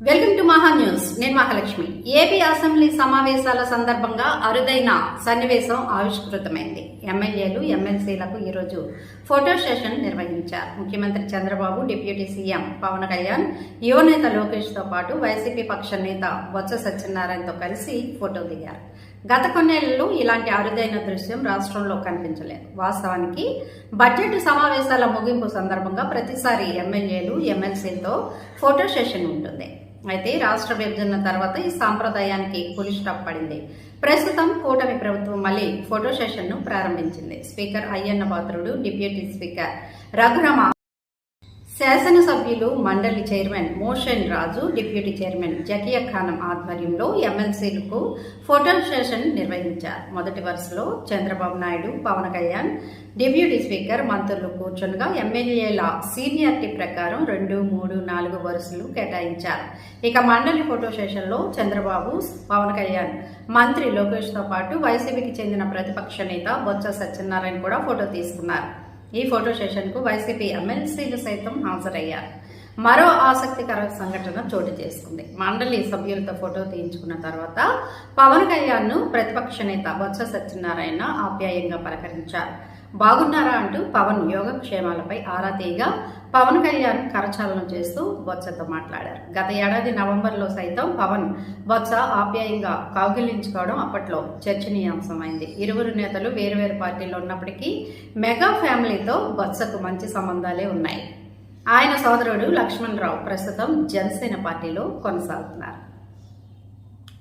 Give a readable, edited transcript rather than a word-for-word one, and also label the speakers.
Speaker 1: Welcome to మహా news. నేను Mahalakshmi. AP assembly సమావేశాల సందర్భంగా అరుదైన సన్నివేశం ఆవిష్కృతమైంది. ఎమ్మెల్యేలు ఎమ్మెల్సీలకు ఈరోజు ఫోటో సెషన్ నిర్వహించారు. ముఖ్యమంత్రి చంద్రబాబు, డిప్యూటీ సీఎం పవన్ కళ్యాణ్, యువనేత లోకేష్ తో పాటు వైసీపీ పక్ష నేత బొత్స సత్యనారాయణతో కలిసి ఫోటో దిగారు. గత కొన్నేళ్లలో ఇలాంటి అరుదైన దృశ్యం రాష్ట్రంలో కనిపించలేదు. వాస్తవానికి బడ్జెట్ సమావేశాల ముగింపు సందర్భంగా ప్రతిసారి ఎమ్మెల్యేలు ఎమ్మెల్సీలతో ఫోటో సెషన్ ఉంటుంది. అయితే రాష్ట్ర విభజన తర్వాత ఈ సాంప్రదాయానికి ఫుల్ స్టాప్ పడింది. ప్రస్తుతం కూటమి ప్రభుత్వం మళ్లీ ఫోటో సెషన్ ను ప్రారంభించింది. Speaker Ayyanna Patrudu, deputy speaker Raghurama, శాసనసభ్యులు మండలి చైర్మన్ మోషన్ రాజు, డిప్యూటీ చైర్మన్ జకియా ఖానం ఆధ్వర్యంలో ఎమ్మెల్సీలకు ఫోటో సెషన్ నిర్వహించారు. మొదటి వరుసలో చంద్రబాబు నాయుడు, పవన్ కళ్యాణ్, డిప్యూటీ స్పీకర్, మంత్రులు కూర్చుండగా ఎమ్మెల్యేల సీనియారిటీ ప్రకారం 2, 3, 4 వరుసలు కేటాయించారు. ఇక మండలి ఫోటో సెషన్ లో చంద్రబాబు, పవన్ కళ్యాణ్, మంత్రి లోకేష్ తో పాటు వైసీపీకి చెందిన ప్రతిపక్ష నేత బొత్స సత్యనారాయణ కూడా ఫోటో తీసుకున్నారు. ఈ ఫోటో సెషన్ కు వైసీపీ ఎమ్మెల్సీలు సైతం హాజరయ్యారు. మరో ఆసక్తికర సంఘటన చోటు చేసుకుంది. మండలి సభ్యులతో ఫోటో తీయించుకున్న తర్వాత పవన్ కళ్యాణ్ ను ప్రతిపక్ష నేత బొత్స సత్యనారాయణ ఆప్యాయంగా పలకరించారు. బాగున్నారా అంటూ పవన్ యోగక్షేమాలపై ఆరా తీయగా పవన్ కళ్యాణ్ కరచాలనం చేస్తూ బొత్సతో మాట్లాడారు. గత ఏడాది నవంబర్లో సైతం పవన్ బొత్స ఆప్యాయంగా కౌగిలించుకోవడం అప్పట్లో చర్చనీయాంశమైంది. ఇరువురు నేతలు వేరువేరు పార్టీల్లో ఉన్నప్పటికీ మెగా ఫ్యామిలీతో బొత్సకు మంచి సంబంధాలే ఉన్నాయి. ఆయన సోదరుడు లక్ష్మణ్ రావు ప్రస్తుతం జనసేన పార్టీలో కొనసాగుతున్నారు.